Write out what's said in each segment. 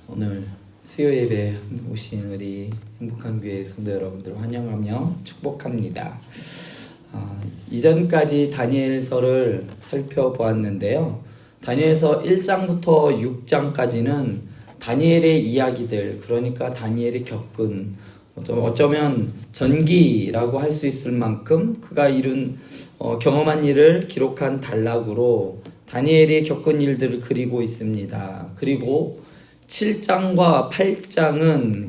오늘 수요 예배 오신 우리 행복한 교회 성도 여러분들 환영하며 축복합니다. 이전까지 다니엘서를 살펴보았는데요. 다니엘서 1장부터 6장까지는 다니엘의 이야기들, 그러니까 다니엘이 겪은 어쩌면 전기라고 할 수 있을 만큼 그가 이룬 경험한 일을 기록한 단락으로 다니엘이 겪은 일들을 그리고 있습니다. 그리고 7장과 8장은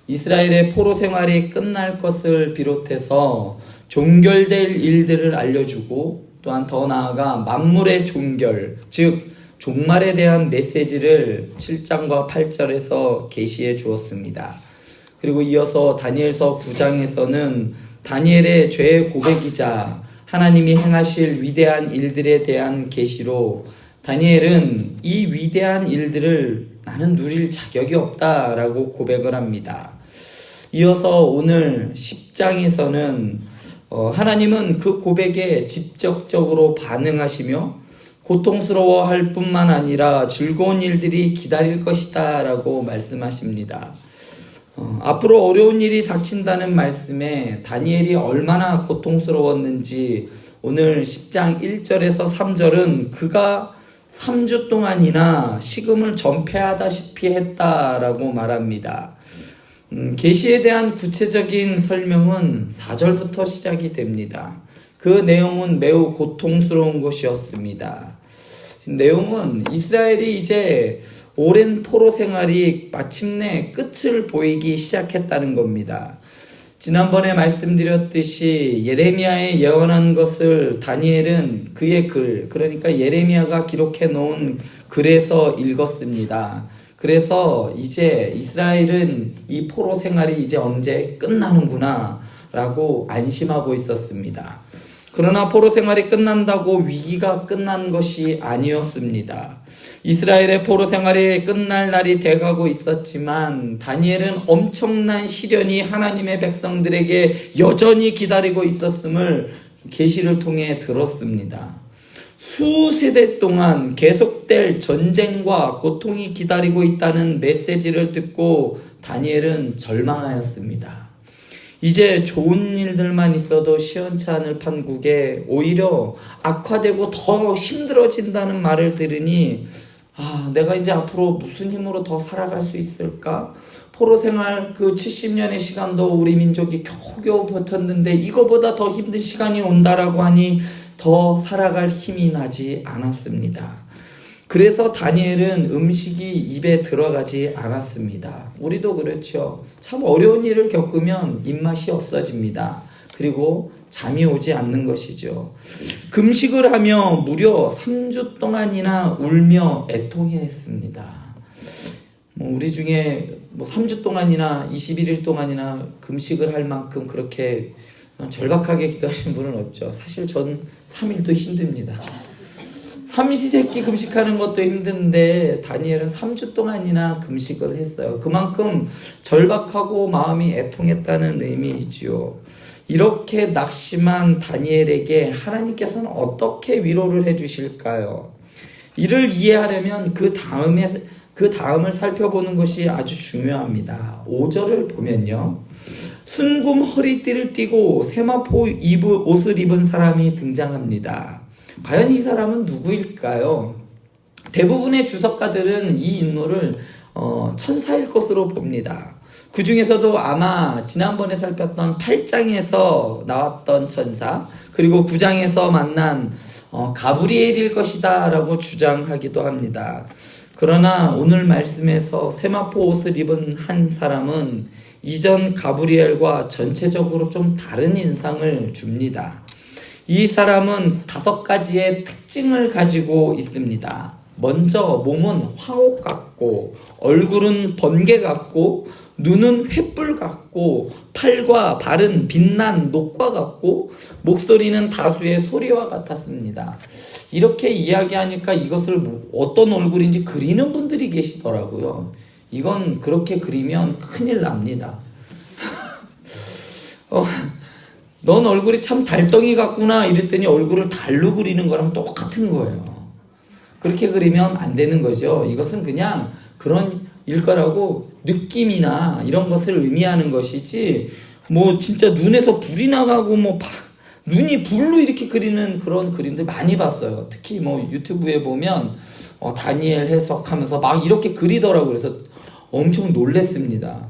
이스라엘의 포로 생활이 끝날 것을 비롯해서 종결될 일들을 알려주고 또한 더 나아가 만물의 종결, 즉 종말에 대한 메시지를 7장과 8절에서 계시해 주었습니다. 그리고 이어서 다니엘서 9장에서는 다니엘의 죄의 고백이자 하나님이 행하실 위대한 일들에 대한 계시로 다니엘은 이 위대한 일들을 나는 누릴 자격이 없다라고 고백을 합니다. 이어서 오늘 10장에서는 하나님은 그 고백에 직접적으로 반응하시며 고통스러워할 뿐만 아니라 즐거운 일들이 기다릴 것이다 라고 말씀하십니다. 앞으로 어려운 일이 닥친다는 말씀에 다니엘이 얼마나 고통스러웠는지 오늘 10장 1절에서 3절은 그가 3주 동안이나 식음을 전폐하다시피 했다라고 말합니다. 계시에 대한 구체적인 설명은 4절부터 시작이 됩니다. 그 내용은 매우 고통스러운 것이었습니다. 내용은 이스라엘이 이제 오랜 포로 생활이 마침내 끝을 보이기 시작했다는 겁니다. 지난번에 말씀드렸듯이 예레미야의 예언한 것을 다니엘은 그의 글, 그러니까 예레미야가 기록해 놓은 글에서 읽었습니다. 그래서 이제 이스라엘은 이 포로 생활이 이제 언제 끝나는구나 라고 안심하고 있었습니다. 그러나 포로 생활이 끝난다고 위기가 끝난 것이 아니었습니다. 이스라엘의 포로 생활이 끝날 날이 돼가고 있었지만 다니엘은 엄청난 시련이 하나님의 백성들에게 여전히 기다리고 있었음을 계시를 통해 들었습니다. 수세대 동안 계속될 전쟁과 고통이 기다리고 있다는 메시지를 듣고 다니엘은 절망하였습니다. 이제 좋은 일들만 있어도 시원치 않을 판국에 오히려 악화되고 더 힘들어진다는 말을 들으니 내가 이제 앞으로 무슨 힘으로 더 살아갈 수 있을까? 포로 생활 그 70년의 시간도 우리 민족이 겨우겨우 버텼는데 이거보다 더 힘든 시간이 온다라고 하니 더 살아갈 힘이 나지 않았습니다. 그래서 다니엘은 음식이 입에 들어가지 않았습니다. 우리도 그렇죠. 참 어려운 일을 겪으면 입맛이 없어집니다. 그리고 잠이 오지 않는 것이죠. 금식을 하며 무려 3주 동안이나 울며 애통했습니다. 우리 중에 3주 동안이나 21일 동안이나 금식을 할 만큼 그렇게 절박하게 기도하신 분은 없죠. 사실 전 3일도 힘듭니다. 삼시세끼 금식하는 것도 힘든데 다니엘은 3주 동안이나 금식을 했어요. 그만큼 절박하고 마음이 애통했다는 의미이지요. 이렇게 낙심한 다니엘에게 하나님께서는 어떻게 위로를 해주실까요? 이를 이해하려면 그 다음을 살펴보는 것이 아주 중요합니다. 5절을 보면요. 순금 허리띠를 띠고 세마포 옷을 입은 사람이 등장합니다. 과연 이 사람은 누구일까요? 대부분의 주석가들은 이 인물을 천사일 것으로 봅니다. 그 중에서도 아마 지난번에 살폈던 8장에서 나왔던 천사, 그리고 9장에서 만난 가브리엘일 것이다 라고 주장하기도 합니다. 그러나 오늘 말씀에서 세마포 옷을 입은 한 사람은 이전 가브리엘과 전체적으로 좀 다른 인상을 줍니다. 이 사람은 5가지의 특징을 가지고 있습니다. 먼저 몸은 황옥 같고, 얼굴은 번개 같고, 눈은 횃불 같고, 팔과 발은 빛난 녹과 같고, 목소리는 다수의 소리와 같았습니다. 이렇게 이야기하니까 이것을 어떤 얼굴인지 그리는 분들이 계시더라고요. 이건 그렇게 그리면 큰일 납니다. 넌 얼굴이 참 달덩이 같구나 이랬더니 얼굴을 달로 그리는 거랑 똑같은 거예요. 그렇게 그리면 안 되는 거죠. 이것은 그냥 그런 거라고 느낌이나 이런 것을 의미하는 것이지 뭐 진짜 눈에서 불이 나가고 뭐 눈이 불로 이렇게 그리는 그런 그림들 많이 봤어요. 특히 뭐 유튜브에 보면 다니엘 해석하면서 막 이렇게 그리더라고요. 그래서 엄청 놀랬습니다.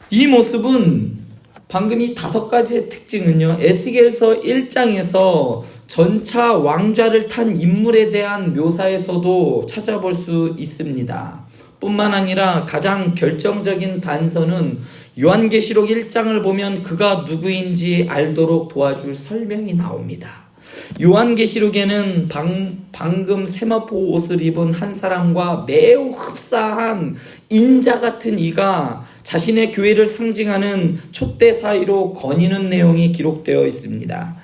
이 모습은 방금 이 5가지의 특징은요, 에스겔서 1장에서 전차 왕좌를 탄 인물에 대한 묘사에서도 찾아볼 수 있습니다. 뿐만 아니라 가장 결정적인 단서는 요한계시록 1장을 보면 그가 누구인지 알도록 도와줄 설명이 나옵니다. 요한계시록에는 방금 세마포 옷을 입은 한 사람과 매우 흡사한 인자 같은 이가 자신의 교회를 상징하는 촛대 사이로 거니는 내용이 기록되어 있습니다.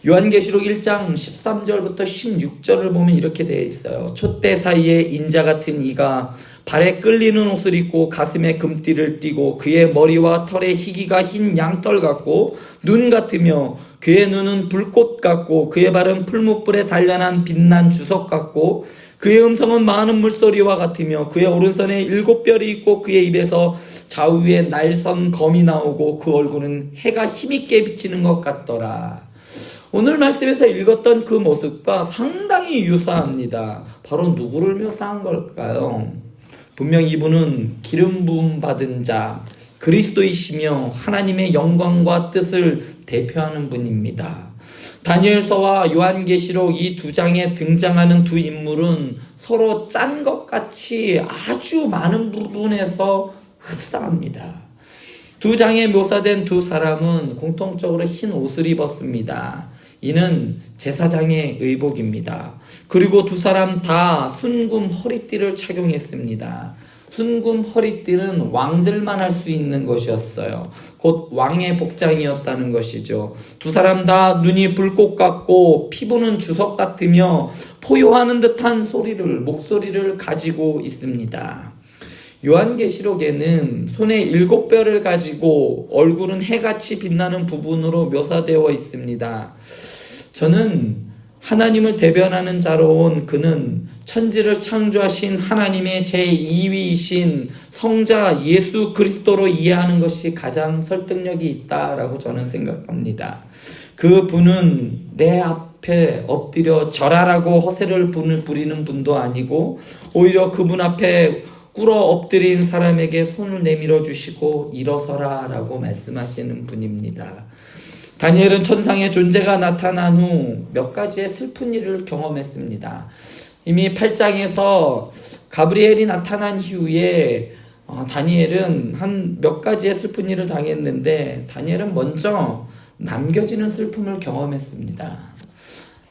요한계시록 1장 13절부터 16절을 보면 이렇게 되어 있어요. 촛대 사이에 인자 같은 이가 발에 끌리는 옷을 입고 가슴에 금띠를 띠고 그의 머리와 털에 희기가 흰 양털 같고 눈 같으며 그의 눈은 불꽃 같고 그의 발은 풀무불에 단련한 빛난 주석 같고 그의 음성은 많은 물소리와 같으며 그의 오른손에 7별이 있고 그의 입에서 좌우에 날선 검이 나오고 그 얼굴은 해가 힘있게 비치는 것 같더라. 오늘 말씀에서 읽었던 그 모습과 상당히 유사합니다. 바로 누구를 묘사한 걸까요? 분명 이분은 기름 부음 받은 자, 그리스도이시며 하나님의 영광과 뜻을 대표하는 분입니다. 다니엘서와 요한계시록 이 2장에 등장하는 두 인물은 서로 짠 것 같이 아주 많은 부분에서 흡사합니다. 2장에 묘사된 두 사람은 공통적으로 흰 옷을 입었습니다. 이는 제사장의 의복입니다. 그리고 두 사람 다 순금 허리띠를 착용했습니다. 순금 허리띠는 왕들만 할 수 있는 것이었어요. 곧 왕의 복장이었다는 것이죠. 두 사람 다 눈이 불꽃 같고 피부는 주석 같으며 포효하는 듯한 목소리를 가지고 있습니다. 요한계시록에는 손에 7뼈를 가지고 얼굴은 해같이 빛나는 부분으로 묘사되어 있습니다. 저는 하나님을 대변하는 자로 온 그는 천지를 창조하신 하나님의 제2위이신 성자 예수 그리스도로 이해하는 것이 가장 설득력이 있다라고 저는 생각합니다. 그 분은 내 앞에 엎드려 절하라고 허세를 부리는 분도 아니고 오히려 그분 앞에 꿇어 엎드린 사람에게 손을 내밀어 주시고 일어서라 라고 말씀하시는 분입니다. 다니엘은 천상의 존재가 나타난 후 몇 가지의 슬픈 일을 경험했습니다. 이미 8장에서 가브리엘이 나타난 이후에 다니엘은 한 몇 가지의 슬픈 일을 당했는데 다니엘은 먼저 남겨지는 슬픔을 경험했습니다.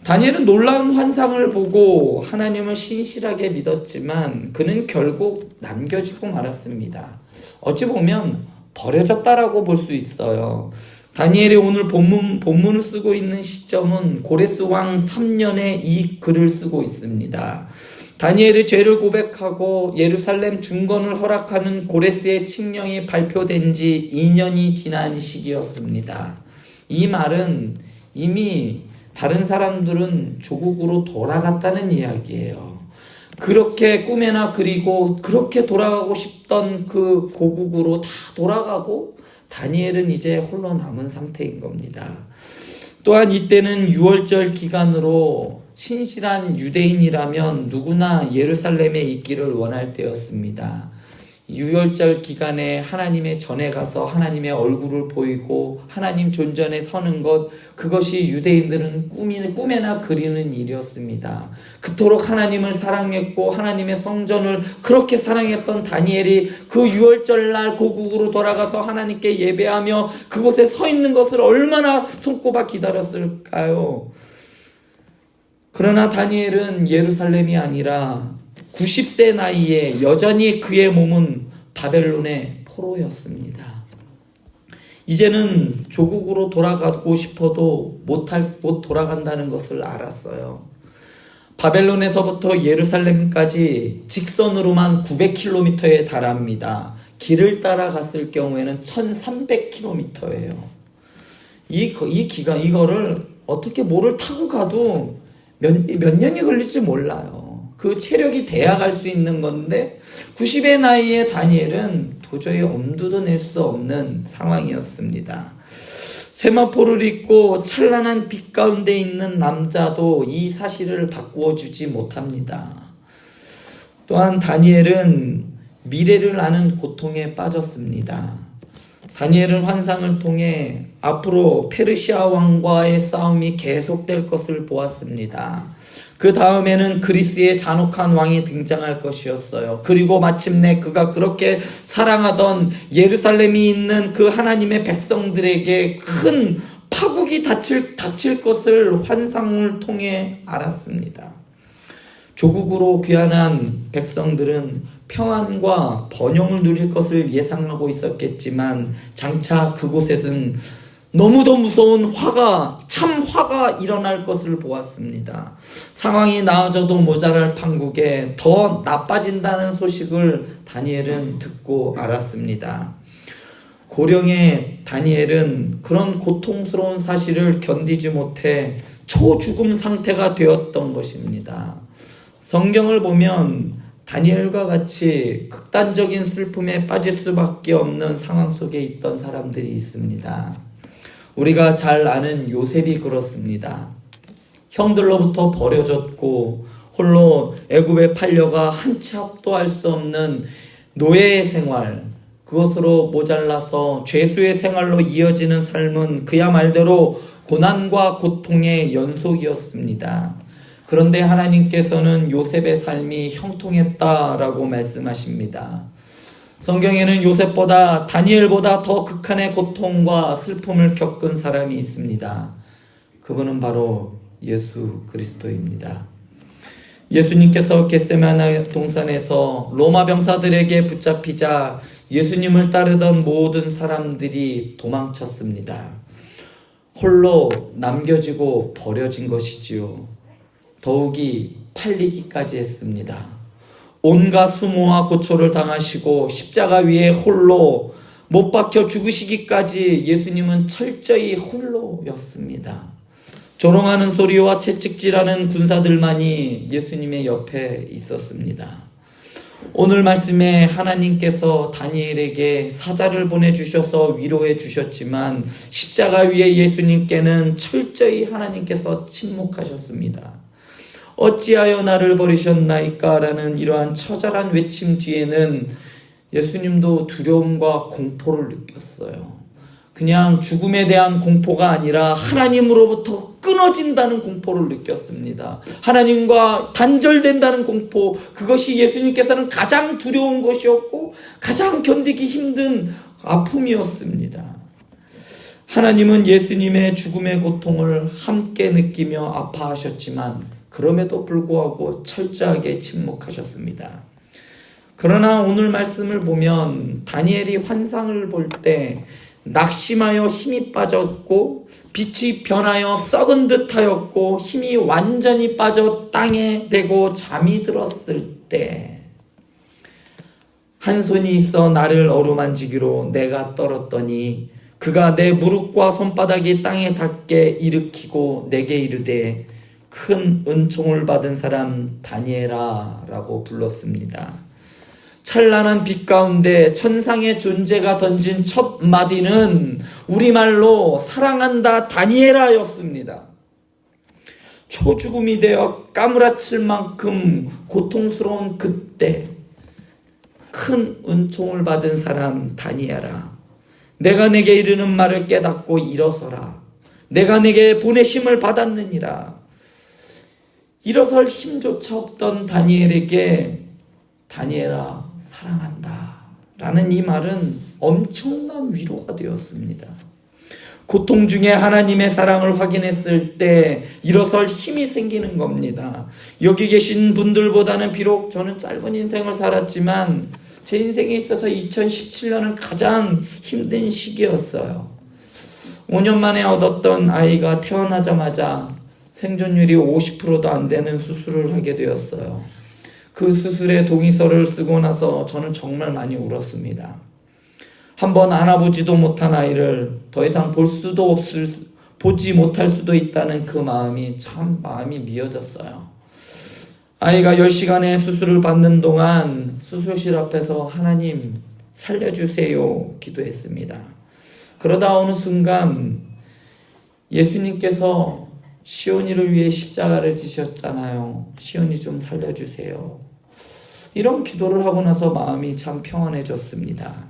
다니엘은 놀라운 환상을 보고 하나님을 신실하게 믿었지만 그는 결국 남겨지고 말았습니다. 어찌 보면 버려졌다라고 볼 수 있어요. 다니엘이 오늘 본문을 쓰고 있는 시점은 고레스 왕 3년에 이 글을 쓰고 있습니다. 다니엘이 죄를 고백하고 예루살렘 중건을 허락하는 고레스의 칙령이 발표된 지 2년이 지난 시기였습니다. 이 말은 이미 다른 사람들은 조국으로 돌아갔다는 이야기예요. 그렇게 꿈에나 그리고 그렇게 돌아가고 싶던 그 고국으로 다 돌아가고 다니엘은 이제 홀로 남은 상태인 겁니다. 또한 이때는 유월절 기간으로 신실한 유대인이라면 누구나 예루살렘에 있기를 원할 때였습니다. 유월절 기간에 하나님의 전에 가서 하나님의 얼굴을 보이고 하나님 존전에 서는 것, 그것이 유대인들은 꿈에나 그리는 일이었습니다. 그토록 하나님을 사랑했고 하나님의 성전을 그렇게 사랑했던 다니엘이 그 유월절 날 고국으로 돌아가서 하나님께 예배하며 그곳에 서 있는 것을 얼마나 손꼽아 기다렸을까요? 그러나 다니엘은 예루살렘이 아니라 90세 나이에 여전히 그의 몸은 바벨론의 포로였습니다. 이제는 조국으로 돌아가고 싶어도 못 돌아간다는 것을 알았어요. 바벨론에서부터 예루살렘까지 직선으로만 900km에 달합니다. 길을 따라 갔을 경우에는 1300km예요. 이거를 어떻게 뭐를 타고 가도 몇 년이 걸릴지 몰라요. 그 체력이 돼야 갈 수 있는 건데 90의 나이에 다니엘은 도저히 엄두도 낼 수 없는 상황이었습니다. 세마포를 입고 찬란한 빛 가운데 있는 남자도 이 사실을 바꾸어 주지 못합니다. 또한 다니엘은 미래를 아는 고통에 빠졌습니다. 다니엘은 환상을 통해 앞으로 페르시아 왕과의 싸움이 계속될 것을 보았습니다. 그 다음에는 그리스의 잔혹한 왕이 등장할 것이었어요. 그리고 마침내 그가 그렇게 사랑하던 예루살렘이 있는 그 하나님의 백성들에게 큰 파국이 닥칠 것을 환상을 통해 알았습니다. 조국으로 귀환한 백성들은 평안과 번영을 누릴 것을 예상하고 있었겠지만 장차 그곳에서는 너무도 무서운 화가 일어날 것을 보았습니다. 상황이 나아져도 모자랄 판국에 더 나빠진다는 소식을 다니엘은 듣고 알았습니다. 고령의 다니엘은 그런 고통스러운 사실을 견디지 못해 초죽음 상태가 되었던 것입니다. 성경을 보면 다니엘과 같이 극단적인 슬픔에 빠질 수밖에 없는 상황 속에 있던 사람들이 있습니다. 우리가 잘 아는 요셉이 그렇습니다. 형들로부터 버려졌고 홀로 애굽에 팔려가 한 치 앞도 할 수 없는 노예의 생활, 그것으로 모자라서 죄수의 생활로 이어지는 삶은 그야말로 고난과 고통의 연속이었습니다. 그런데 하나님께서는 요셉의 삶이 형통했다라고 말씀하십니다. 성경에는 요셉보다 다니엘보다 더 극한의 고통과 슬픔을 겪은 사람이 있습니다. 그분은 바로 예수 그리스도입니다. 예수님께서 겟세마네 동산에서 로마 병사들에게 붙잡히자 예수님을 따르던 모든 사람들이 도망쳤습니다. 홀로 남겨지고 버려진 것이지요. 더욱이 팔리기까지 했습니다. 온갖 수모와 고초를 당하시고 십자가 위에 홀로 못 박혀 죽으시기까지 예수님은 철저히 홀로였습니다. 조롱하는 소리와 채찍질하는 군사들만이 예수님의 옆에 있었습니다. 오늘 말씀에 하나님께서 다니엘에게 사자를 보내주셔서 위로해 주셨지만 십자가 위에 예수님께는 철저히 하나님께서 침묵하셨습니다. 어찌하여 나를 버리셨나이까? 라는 이러한 처절한 외침 뒤에는 예수님도 두려움과 공포를 느꼈어요. 그냥 죽음에 대한 공포가 아니라 하나님으로부터 끊어진다는 공포를 느꼈습니다. 하나님과 단절된다는 공포, 그것이 예수님께서는 가장 두려운 것이었고 가장 견디기 힘든 아픔이었습니다. 하나님은 예수님의 죽음의 고통을 함께 느끼며 아파하셨지만 그럼에도 불구하고 철저하게 침묵하셨습니다. 그러나 오늘 말씀을 보면 다니엘이 환상을 볼 때 낙심하여 힘이 빠졌고 빛이 변하여 썩은 듯하였고 힘이 완전히 빠져 땅에 대고 잠이 들었을 때 한 손이 있어 나를 어루만지기로 내가 떨었더니 그가 내 무릎과 손바닥이 땅에 닿게 일으키고 내게 이르되 큰 은총을 받은 사람 다니엘아 라고 불렀습니다. 찬란한 빛 가운데 천상의 존재가 던진 첫 마디는 우리말로 사랑한다 다니엘아 였습니다. 초죽음이 되어 까무라칠 만큼 고통스러운 그때 큰 은총을 받은 사람 다니엘아, 내가 내게 이르는 말을 깨닫고 일어서라. 내가 내게 보내심을 받았느니라. 일어설 힘조차 없던 다니엘에게 다니엘아 사랑한다 라는 이 말은 엄청난 위로가 되었습니다. 고통 중에 하나님의 사랑을 확인했을 때 일어설 힘이 생기는 겁니다. 여기 계신 분들보다는 비록 저는 짧은 인생을 살았지만 제 인생에 있어서 2017년은 가장 힘든 시기였어요. 5년 만에 얻었던 아이가 태어나자마자 생존율이 50%도 안 되는 수술을 하게 되었어요. 그 수술의 동의서를 쓰고 나서 저는 정말 많이 울었습니다. 한번 안아보지도 못한 아이를 더 이상 보지 못할 수도 있다는 그 마음이 참 마음이 미어졌어요. 아이가 10시간의 수술을 받는 동안 수술실 앞에서 하나님 살려주세요 기도했습니다. 그러다 어느 순간 예수님께서 시온이를 위해 십자가를 지셨잖아요. 시온이 좀 살려주세요. 이런 기도를 하고 나서 마음이 참 평안해졌습니다.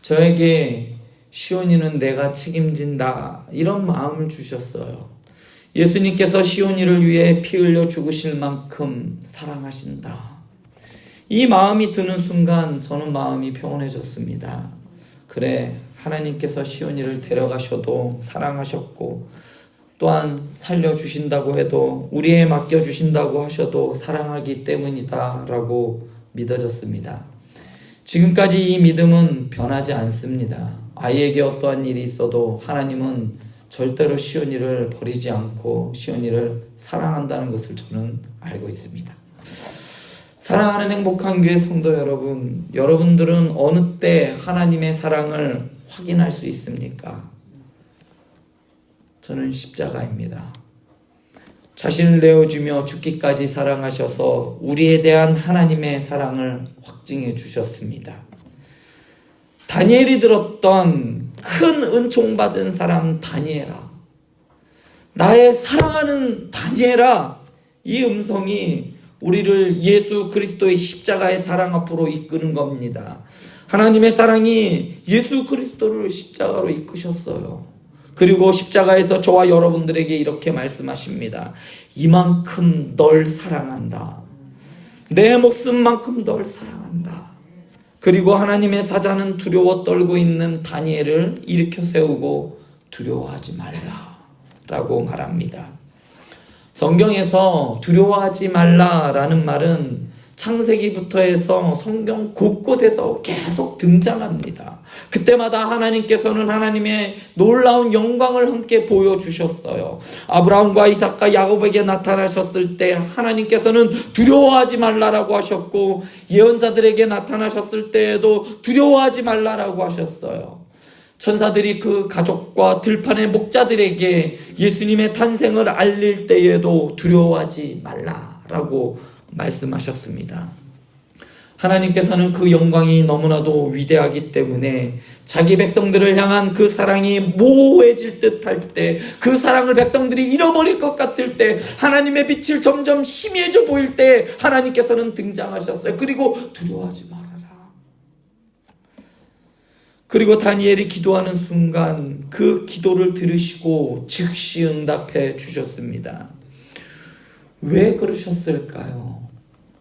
저에게 시온이는 내가 책임진다 이런 마음을 주셨어요. 예수님께서 시온이를 위해 피 흘려 죽으실 만큼 사랑하신다. 이 마음이 드는 순간 저는 마음이 평온해졌습니다. 그래, 하나님께서 시온이를 데려가셔도 사랑하셨고 또한 살려주신다고 해도 우리에 맡겨주신다고 하셔도 사랑하기 때문이다 라고 믿어졌습니다. 지금까지 이 믿음은 변하지 않습니다. 아이에게 어떠한 일이 있어도 하나님은 절대로 시온이를 버리지 않고 시온이를 사랑한다는 것을 저는 알고 있습니다. 사랑하는 행복한 교회 성도 여러분, 여러분들은 어느 때 하나님의 사랑을 확인할 수 있습니까? 저는 십자가입니다. 자신을 내어주며 죽기까지 사랑하셔서 우리에 대한 하나님의 사랑을 확증해 주셨습니다. 다니엘이 들었던 큰 은총받은 사람 다니엘아, 나의 사랑하는 다니엘아, 이 음성이 우리를 예수 그리스도의 십자가의 사랑 앞으로 이끄는 겁니다. 하나님의 사랑이 예수 그리스도를 십자가로 이끄셨어요. 그리고 십자가에서 저와 여러분들에게 이렇게 말씀하십니다. 이만큼 널 사랑한다. 내 목숨만큼 널 사랑한다. 그리고 하나님의 사자는 두려워 떨고 있는 다니엘을 일으켜 세우고 두려워하지 말라 라고 말합니다. 성경에서 두려워하지 말라라는 말은 창세기부터 해서 성경 곳곳에서 계속 등장합니다. 그때마다 하나님께서는 하나님의 놀라운 영광을 함께 보여주셨어요. 아브라함과 이삭과 야곱에게 나타나셨을 때 하나님께서는 두려워하지 말라라고 하셨고, 예언자들에게 나타나셨을 때에도 두려워하지 말라라고 하셨어요. 천사들이 그 가족과 들판의 목자들에게 예수님의 탄생을 알릴 때에도 두려워하지 말라라고 말씀하셨습니다. 하나님께서는 그 영광이 너무나도 위대하기 때문에 자기 백성들을 향한 그 사랑이 모호해질 듯 할 때, 그 사랑을 백성들이 잃어버릴 것 같을 때, 하나님의 빛을 점점 희미해져 보일 때 하나님께서는 등장하셨어요. 그리고 두려워하지 말아라. 그리고 다니엘이 기도하는 순간 그 기도를 들으시고 즉시 응답해 주셨습니다. 왜 그러셨을까요?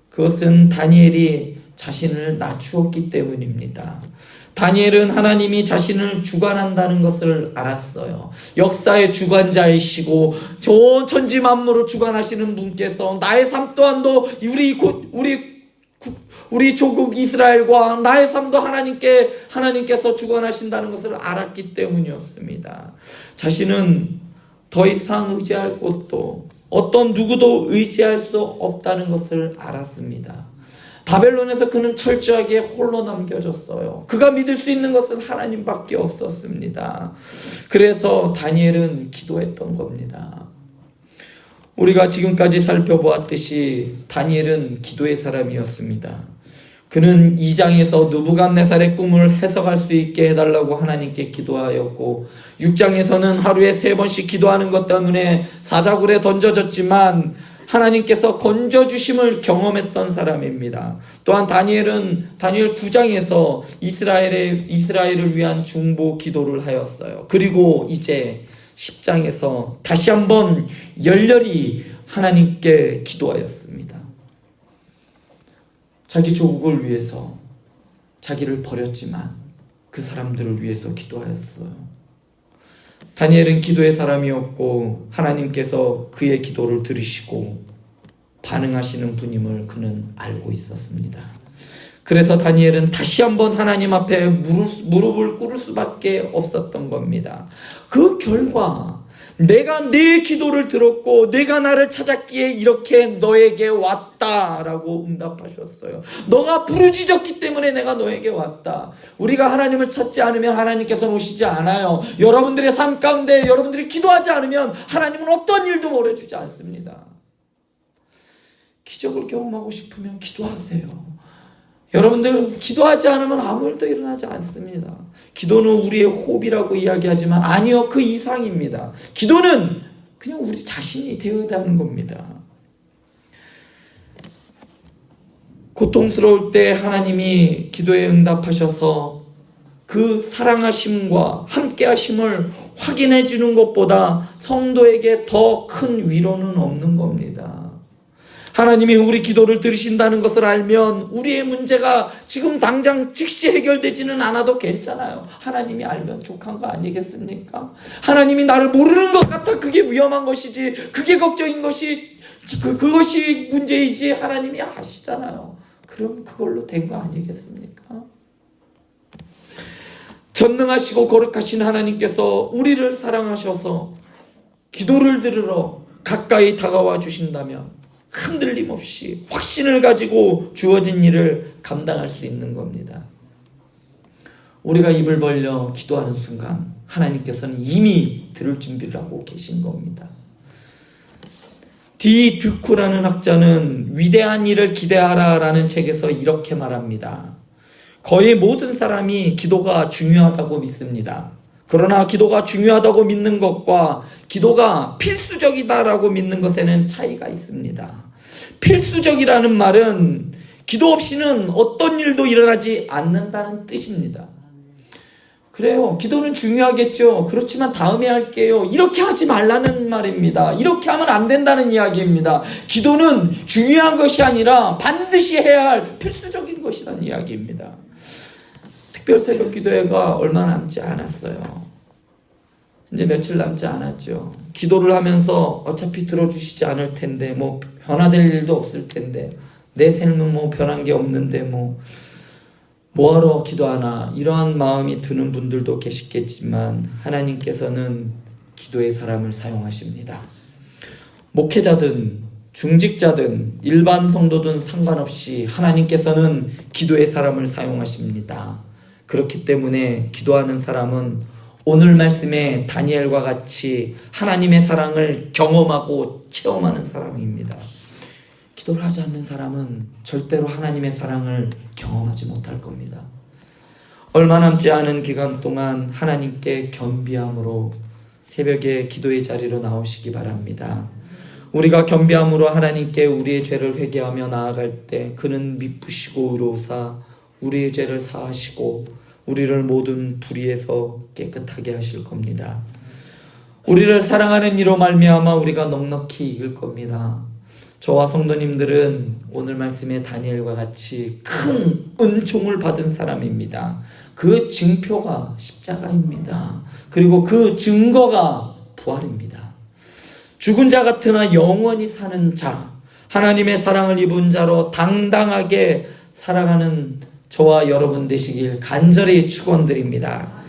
그것은 다니엘이 자신을 낮추었기 때문입니다. 다니엘은 하나님이 자신을 주관한다는 것을 알았어요. 역사의 주관자이시고 전 천지 만물을 주관하시는 분께서 나의 삶 또한도 우리 조국 이스라엘과 나의 삶도 하나님께서 주관하신다는 것을 알았기 때문이었습니다. 자신은 더 이상 의지할 곳도 어떤 누구도 의지할 수 없다는 것을 알았습니다. 바벨론에서 그는 철저하게 홀로 남겨졌어요. 그가 믿을 수 있는 것은 하나님밖에 없었습니다. 그래서 다니엘은 기도했던 겁니다. 우리가 지금까지 살펴보았듯이 다니엘은 기도의 사람이었습니다. 그는 2장에서 느부갓네살의 꿈을 해석할 수 있게 해달라고 하나님께 기도하였고, 6장에서는 하루에 3번씩 기도하는 것 때문에 사자굴에 던져졌지만 하나님께서 건져주심을 경험했던 사람입니다. 또한 다니엘 9장에서 이스라엘을 위한 중보 기도를 하였어요. 그리고 이제 10장에서 다시 한번 열렬히 하나님께 기도하였습니다. 자기 조국을 위해서 자기를 버렸지만 그 사람들을 위해서 기도하였어요. 다니엘은 기도의 사람이었고 하나님께서 그의 기도를 들으시고 반응하시는 분임을 그는 알고 있었습니다. 그래서 다니엘은 다시 한번 하나님 앞에 무릎을 꿇을 수밖에 없었던 겁니다. 그 결과 내가 네 기도를 들었고 내가 나를 찾았기에 이렇게 너에게 왔다라고 응답하셨어요. 너가 부르짖었기 때문에 내가 너에게 왔다. 우리가 하나님을 찾지 않으면 하나님께서 오시지 않아요. 여러분들의 삶 가운데 여러분들이 기도하지 않으면 하나님은 어떤 일도 벌여주지 않습니다. 기적을 경험하고 싶으면 기도하세요. 여러분들 기도하지 않으면 아무 일도 일어나지 않습니다. 기도는 우리의 호흡이라고 이야기하지만 아니요, 그 이상입니다. 기도는 그냥 우리 자신이 되어야 하는 겁니다. 고통스러울 때 하나님이 기도에 응답하셔서 그 사랑하심과 함께하심을 확인해 주는 것보다 성도에게 더 큰 위로는 없는 겁니다. 하나님이 우리 기도를 들으신다는 것을 알면 우리의 문제가 지금 당장 즉시 해결되지는 않아도 괜찮아요. 하나님이 알면 족한 거 아니겠습니까? 하나님이 나를 모르는 것 같아 그게 위험한 것이지, 그게 걱정인 것이, 그것이 문제이지, 하나님이 아시잖아요. 그럼 그걸로 된 거 아니겠습니까? 전능하시고 거룩하신 하나님께서 우리를 사랑하셔서 기도를 들으러 가까이 다가와 주신다면 흔들림 없이 확신을 가지고 주어진 일을 감당할 수 있는 겁니다. 우리가 입을 벌려 기도하는 순간 하나님께서는 이미 들을 준비를 하고 계신 겁니다. 디 듀쿠라는 학자는 위대한 일을 기대하라라는 책에서 이렇게 말합니다. 거의 모든 사람이 기도가 중요하다고 믿습니다. 그러나 기도가 중요하다고 믿는 것과 기도가 필수적이다라고 믿는 것에는 차이가 있습니다. 필수적이라는 말은 기도 없이는 어떤 일도 일어나지 않는다는 뜻입니다. 그래요. 기도는 중요하겠죠. 그렇지만 다음에 할게요. 이렇게 하지 말라는 말입니다. 이렇게 하면 안 된다는 이야기입니다. 기도는 중요한 것이 아니라 반드시 해야 할 필수적인 것이라는 이야기입니다. 특별 새벽 기도회가 얼마 남지 않았어요. 이제 며칠 남지 않았죠. 기도를 하면서 어차피 들어주시지 않을 텐데, 뭐 변화될 일도 없을 텐데, 내 삶은 뭐 변한 게 없는데 뭐하러 기도하나, 이러한 마음이 드는 분들도 계시겠지만 하나님께서는 기도의 사람을 사용하십니다. 목회자든 중직자든 일반 성도든 상관없이 하나님께서는 기도의 사람을 사용하십니다. 그렇기 때문에 기도하는 사람은 오늘 말씀의 다니엘과 같이 하나님의 사랑을 경험하고 체험하는 사람입니다. 기도를 하지 않는 사람은 절대로 하나님의 사랑을 경험하지 못할 겁니다. 얼마 남지 않은 기간 동안 하나님께 겸비함으로 새벽에 기도의 자리로 나오시기 바랍니다. 우리가 겸비함으로 하나님께 우리의 죄를 회개하며 나아갈 때 그는 미쁘시고 의로우사 우리의 죄를 사하시고 우리를 모든 불의에서 깨끗하게 하실 겁니다. 우리를 사랑하는 이로 말미암아 우리가 넉넉히 이길 겁니다. 저와 성도님들은 오늘 말씀의 다니엘과 같이 큰 은총을 받은 사람입니다. 그 징표가 십자가입니다. 그리고 그 증거가 부활입니다. 죽은 자 같으나 영원히 사는 자, 하나님의 사랑을 입은 자로 당당하게 살아가는 저와 여러분 되시길 간절히 축원드립니다.